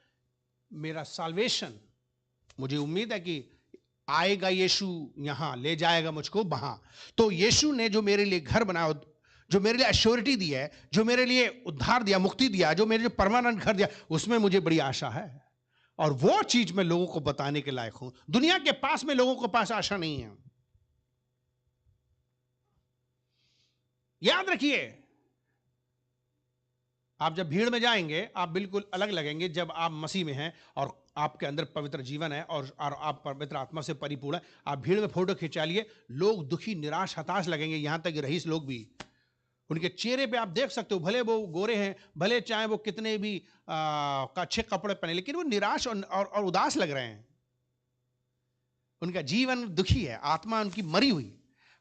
मेरा साल्वेशन, मुझे उम्मीद है कि आएगा यीशु, यहां ले जाएगा मुझको वहां। तो यीशु ने जो मेरे लिए घर बनाया, जो मेरे लिए एश्योरिटी दी है, जो मेरे लिए उद्धार दिया, मुक्ति दिया, जो मेरे लिए परमानेंट घर दिया, उसमें मुझे बड़ी आशा है। और वो चीज मैं लोगों को बताने के लायक हूं। दुनिया के पास में लोगों के पास आशा नहीं है। याद रखिए, आप जब भीड़ में जाएंगे आप बिल्कुल अलग लगेंगे जब आप मसीह में हैं और आपके अंदर पवित्र जीवन है और आप पवित्र आत्मा से परिपूर्ण है। आप भीड़ में फोटो खिंचा लिए, लोग दुखी, निराश, हताश लगेंगे, यहां तक रईस लोग भी। उनके चेहरे पे आप देख सकते हो, भले वो गोरे हैं, भले चाहे वो कितने भी अच्छे कपड़े पहने, लेकिन वो निराश और उदास लग रहे हैं। उनका जीवन दुखी है, आत्मा उनकी मरी हुई।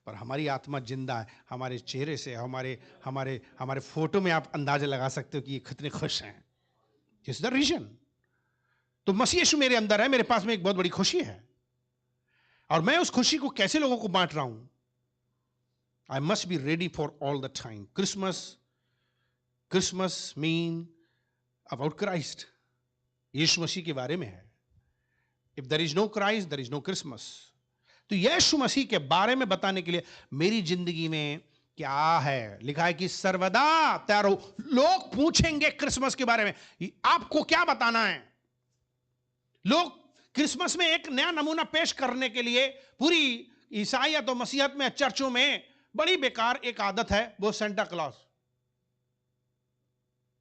पर हमारी आत्मा जिंदा है। हमारे चेहरे से, हमारे हमारे हमारे फोटो में आप अंदाजा लगा सकते हो कि ये कितने खुश हैं। Is the reason. तो मसीह यीशु मेरे अंदर है, मेरे पास में एक बहुत बड़ी खुशी है, और मैं उस खुशी को कैसे लोगों को बांट रहा हूं। I must be ready for all the time. Christmas mean about Christ, Yeshu Masih के बारे में है। If there is no Christ there is no Christmas. तो यीशु मसीह के बारे में बताने के लिए मेरी जिंदगी में क्या है, लिखा है कि सर्वदा तैयार हो। लोग पूछेंगे क्रिसमस के बारे में, आपको क्या बताना है। लोग क्रिसमस में एक नया नमूना पेश करने के लिए, पूरी ईसाईयत और मसीहत में, चर्चों में बड़ी बेकार एक आदत है, वो सेंटा क्लॉज।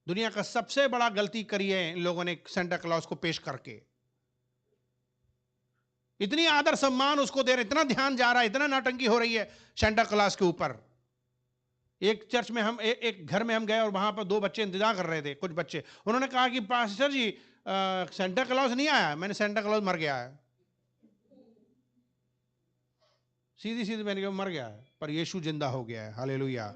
दुनिया का सबसे बड़ा गलती करी है इन लोगों ने सेंटा क्लॉज को पेश करके। इतनी आदर सम्मान उसको दे रहे, इतना ध्यान जा रहा है, इतना नौटंकी हो रही है सेंटा क्लॉज के ऊपर। एक चर्च में हम एक घर में हम गए और वहां पर 2 बच्चे इंतजार कर रहे थे, कुछ बच्चे। उन्होंने कहा कि पास्टर जी सेंटा क्लॉज नहीं आया। मैंने सेंटा क्लॉज मर गया है, सीधी सीधी मैंने कहा मर गया है, पर यीशु जिंदा हो गया है। हालेलुया।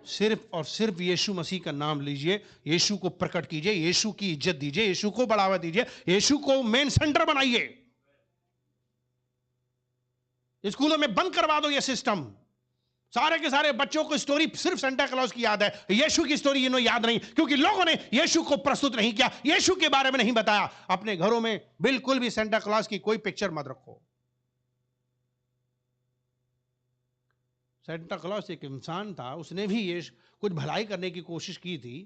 सिर्फ और सिर्फ यीशु मसीह का नाम लीजिए, यीशु को प्रकट कीजिए, यीशु की इज्जत दीजिए, यीशु को बढ़ावा दीजिए, यीशु को मेन सेंटर बनाइए। स्कूलों में बंद करवा दो ये सिस्टम। सारे के सारे बच्चों को स्टोरी सिर्फ सेंटा क्लॉज की याद है, यीशु की स्टोरी इन्हें याद नहीं, क्योंकि लोगों ने यीशु को प्रस्तुत नहीं किया, यीशु के बारे में नहीं बताया। अपने घरों में बिल्कुल भी सेंटा क्लॉज की कोई पिक्चर मत रखो। सेंटा क्लॉज एक इंसान था, उसने भी ये कुछ भलाई करने की कोशिश की थी,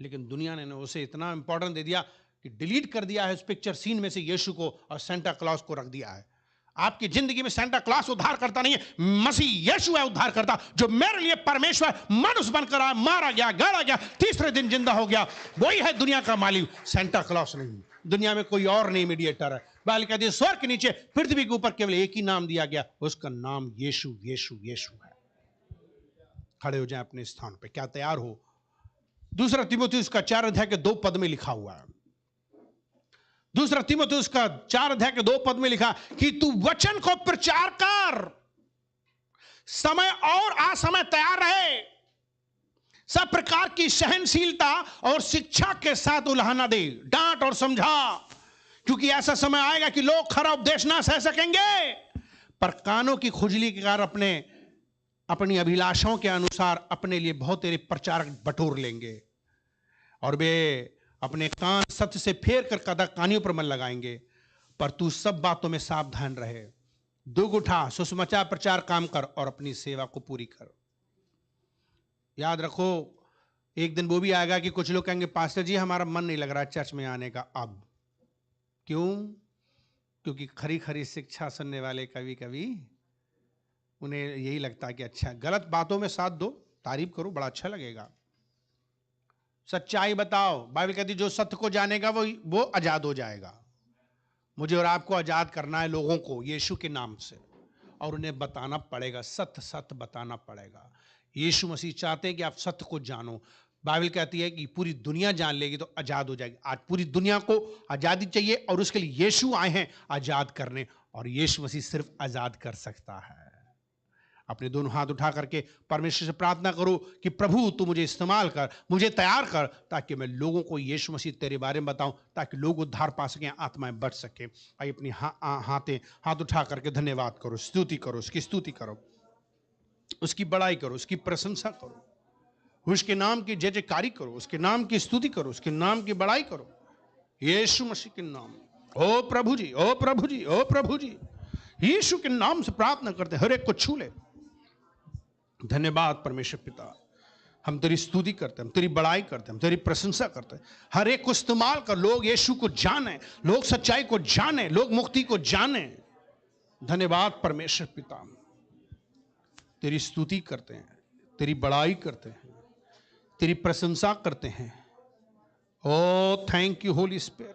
लेकिन दुनिया ने उसे इतना इंपॉर्टेंट दे दिया कि डिलीट कर दिया है उस पिक्चर सीन में से यीशु को और सेंटा क्लॉज को रख दिया है। आपकी जिंदगी में सेंटा क्लॉज उद्धार करता नहीं है, मसीह यीशु है उद्धार करता, जो मेरे लिए परमेश्वर मनुष्य बनकर आया, मारा गया, गाड़ा गया, तीसरे दिन जिंदा हो गया। वही है दुनिया का मालिक, सेंटा क्लॉज नहीं। दुनिया में कोई और नहीं मीडिएटर है, बल्कि कहते स्वर्ग के नीचे पृथ्वी के ऊपर केवल एक ही नाम दिया गया, उसका नाम यीशु यीशु यीशु है। खड़े हो जाएं अपने स्थान पे। क्या तैयार हो? 2 तीमुथियुस का 4 अध्याय के 2 पद में लिखा हुआ है। 2 तीमुथियुस का 4 अध्याय के 2 पद में लिखा कि तू वचन को प्रचार कर, समय और असमय तैयार रहे, सब प्रकार की सहनशीलता और शिक्षा के साथ उल्हाना दे, डांट और समझा, क्योंकि ऐसा समय आएगा कि लोग खरा उपदेश ना सह सकेंगे, पर कानों की खुजली के कारण अपनी अभिलाषाओं के अनुसार अपने लिए बहुत तेरे प्रचारक बटोर लेंगे, और वे अपने कान सत्य से फेर कर कदा कानियों पर मन लगाएंगे। पर तू सब बातों में सावधान रहे, दुख उठा, सुसमाचार प्रचार काम कर और अपनी सेवा को पूरी कर। याद रखो, एक दिन वो भी आएगा कि कुछ लोग कहेंगे पास्टर जी हमारा मन नहीं लग रहा है चर्च में आने का। अब क्यों? क्योंकि खरी खरी शिक्षा सुनने वाले कभी कभी उन्हें यही लगता है कि अच्छा, गलत बातों में साथ दो, तारीफ करो, बड़ा अच्छा लगेगा। सच्चाई बताओ। बाइबल कहती है जो सत्य को जानेगा वो आजाद हो जाएगा। मुझे और आपको आजाद करना है लोगों को यीशु के नाम से, और उन्हें बताना पड़ेगा, सत्य सत्य बताना पड़ेगा। यीशु मसीह चाहते हैं कि आप सत्य को जानो। बाइबल कहती है कि पूरी दुनिया जान लेगी तो आजाद हो जाएगी। आज पूरी दुनिया को आजादी चाहिए, और उसके लिए यीशु आए हैं आजाद करने, और यीशु मसीह सिर्फ आजाद कर सकता है। अपने दोनों हाथ उठा करके परमेश्वर से प्रार्थना करो कि प्रभु तू मुझे इस्तेमाल कर, मुझे तैयार कर, ताकि मैं लोगों को यीशु मसीह तेरे बारे में बताऊं, ताकि लोग उद्धार पा सकें, आत्माएं बच सकें। आइए अपनी हाथ उठा करके धन्यवाद करो, स्तुति करो, उसकी स्तुति करो, उसकी बड़ाई करो, उसकी प्रशंसा करो, उसके नाम की जय जयकारी करो, उसके नाम की स्तुति करो, उसके नाम की बड़ाई करो। यीशु मसीह के नाम। ओ प्रभु जी, ओ प्रभु जी, ओ प्रभु जी, यीशु के नाम से प्रार्थना करते, हर एक को छू ले। धन्यवाद परमेश्वर पिता, हम तेरी स्तुति करते हैं, हम तेरी बड़ाई करते हैं, हम तेरी प्रशंसा करते हैं। हर एक को इस्तेमाल कर, लोग यीशु को जाने, लोग सच्चाई को जाने, लोग मुक्ति को जाने। धन्यवाद परमेश्वर पिता, तेरी स्तुति करते हैं, तेरी बड़ाई करते हैं, तेरी प्रशंसा करते हैं। Oh thank you Holy Spirit,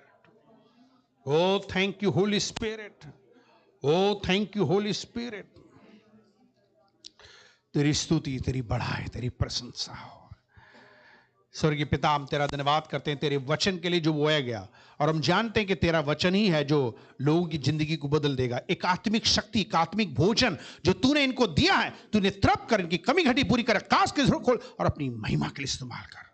oh thank you Holy Spirit, oh thank you Holy Spirit. तेरी स्तुति, तेरी बड़ाई, तेरी प्रशंसा हो। स्वर्गीय पिता, हम तेरा धन्यवाद करते हैं तेरे वचन के लिए जो बोया गया, और हम जानते हैं कि तेरा वचन ही है जो लोगों की जिंदगी को बदल देगा। एक आत्मिक शक्ति, एक आत्मिक भोजन जो तूने इनको दिया है, तूने तृप्त कर, इनकी कमी घटी पूरी कर, आकाश के झरोखे खोल और अपनी महिमा के लिए इस्तेमाल कर।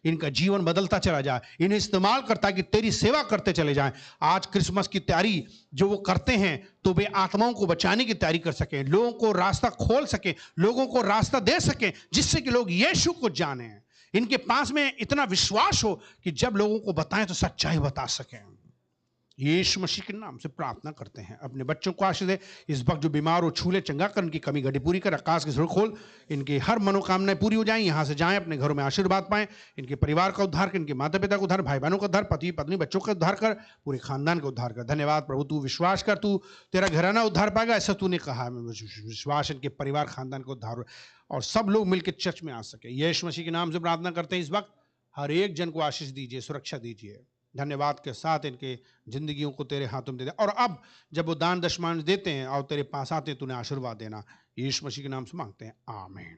इनका जीवन बदलता चला जाए, इन्हें इस्तेमाल करता कि तेरी सेवा करते चले जाएं। आज क्रिसमस की तैयारी जो वो करते हैं तो वे आत्माओं को बचाने की तैयारी कर सकें, लोगों को रास्ता खोल सकें, लोगों को रास्ता दे सकें, जिससे कि लोग यीशु को जाने। इनके पास में इतना विश्वास हो कि जब लोगों को बताएं तो सच्चाई बता सकें। यीशु मसीह के नाम से प्रार्थना करते हैं। अपने बच्चों को आशीष दे। इस वक्त जो बीमार हो छूले, चंगा कर, इनकी कमी घटी पूरी कर, आकाश के झरोखे खोल, इनकी हर मनोकामनाएं पूरी हो जाएं, यहां से जाएं, अपने घरों में आशीर्वाद पाएं, इनके परिवार का उद्धार कर, इनके माता पिता का उद्धार, भाई बहनों का उद्धार, पति पत्नी बच्चों का उद्धार कर, पूरे खानदान का उद्धार कर। धन्यवाद प्रभु, तू विश्वास कर, तू तेरा घराना उद्धार पाएगा, ऐसा तूने कहा। विश्वास, इनके परिवार खानदान का उद्धार और सब लोग मिलकर चर्च में आ सके। यीशु मसीह के नाम से प्रार्थना करते हैं। इस वक्त हर एक जन को आशीष दीजिए, सुरक्षा दीजिए। धन्यवाद के साथ इनके जिंदगियों को तेरे हाथों में दे दे। और अब जब वो दान दशमांश देते हैं और तेरे पास आते हैं, तूने आशीर्वाद देना। यीशु मसीह के नाम से मांगते हैं, आमीन।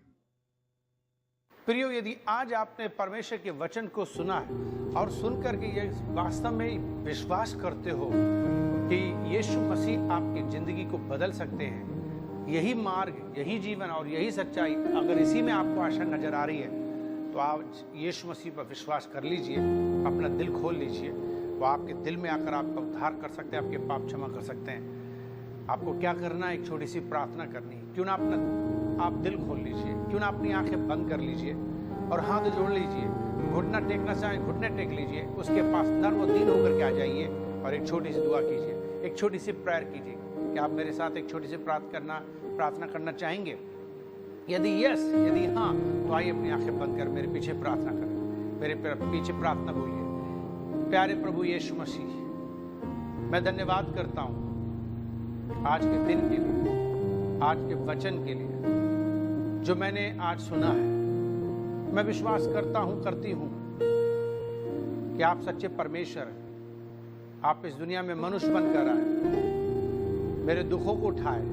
प्रियो, यदि आज आपने परमेश्वर के वचन को सुना है और सुनकर के ये वास्तव में विश्वास करते हो कि यीशु मसीह आपकी जिंदगी को बदल सकते हैं, यही मार्ग, यही जीवन और यही सच्चाई, अगर इसी में आपको आशा नजर आ रही है तो आज यीशु मसीह पर विश्वास कर लीजिए, अपना दिल खोल लीजिए। वो आपके दिल में आकर आपका उद्धार कर सकते हैं, आपके पाप क्षमा कर सकते हैं। आपको क्या करना है? एक छोटी सी प्रार्थना करनी है। क्यों ना आप दिल खोल लीजिए, क्यों ना अपनी आंखें बंद कर लीजिए और हाथ जोड़ लीजिए। घुटना टेकना चाहें घुटने टेक लीजिए, उसके पास नर्म और दीन होकर के आ जाइए और एक छोटी सी दुआ कीजिए, एक छोटी सी प्रेयर कीजिए। क्या आप मेरे साथ एक छोटी सी प्रार्थना करना चाहेंगे? यदि यदि हाँ, तो आइए अपनी आंखें बंद कर मेरे पीछे प्रार्थना करें। मेरे पीछे प्रार्थना बोलिए। प्यारे प्रभु यीशु मसीह, मैं धन्यवाद करता हूँ आज के दिन के लिए, आज के वचन के लिए जो मैंने आज सुना है। मैं विश्वास करता हूँ, करती हूँ कि आप सच्चे परमेश्वर हैं। आप इस दुनिया में मनुष्य बनकर आए, मेरे दुखों को उठाए,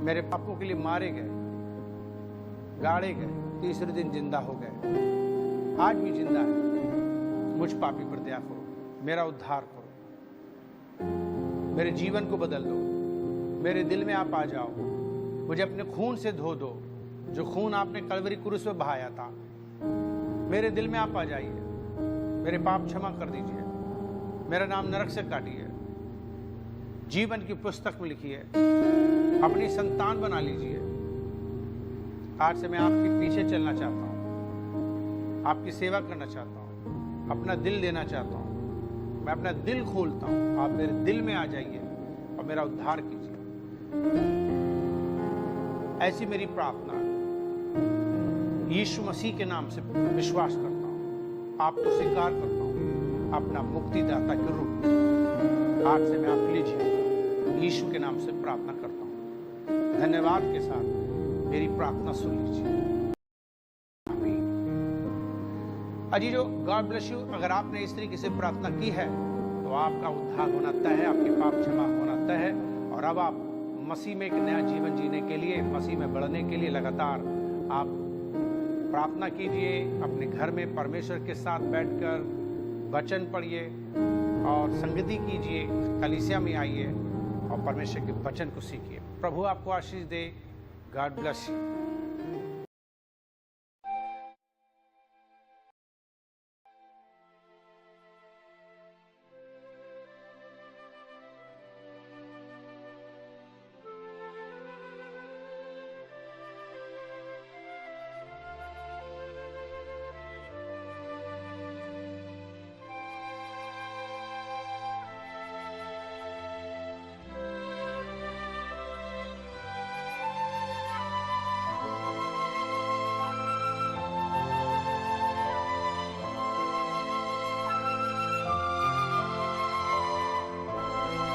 मेरे पापों के लिए मारे गए, गाड़े गए, तीसरे दिन जिंदा हो गए, आज भी जिंदा है। मुझ पापी पर दया करो, मेरा उद्धार करो, मेरे जीवन को बदल दो, मेरे दिल में आप आ जाओ, मुझे अपने खून से धो दो, जो खून आपने कलवरी क्रूस में बहाया था। मेरे दिल में आप आ जाइए, मेरे पाप क्षमा कर दीजिए, मेरा नाम नरक से काटिए, जीवन की पुस्तक में लिखिए, अपनी संतान बना लीजिए। आज से मैं आपके पीछे चलना चाहता हूँ, आपकी सेवा करना चाहता हूँ, अपना दिल देना चाहता हूँ। मैं अपना दिल खोलता हूँ, आप मेरे दिल में आ जाइए और मेरा उद्धार कीजिए। ऐसी मेरी प्रार्थना यीशु मसीह के नाम से विश्वास करता हूँ, आपको स्वीकार करता हूँ अपना मुक्तिदाता के रूप में। आज से मैं आप लीजिए, यीशु के नाम से प्रार्थना करता हूँ। धन्यवाद के साथ मेरी प्रार्थना सुन लीजिए। अजीजों, गॉड ब्लेस यू। अगर आपने इस तरीके से प्रार्थना की है तो आपका उद्धार होना तय है, आपके पाप क्षमा होना तय है और अब आप मसीह में एक नया जीवन जीने के लिए, मसीह में बढ़ने के लिए लगातार आप प्रार्थना कीजिए। अपने घर में परमेश्वर के साथ बैठकर वचन पढ़िए और संगति कीजिए, कलीसिया में आइए और परमेश्वर के वचन को सीखिए। प्रभु आपको आशीष दे। God bless you.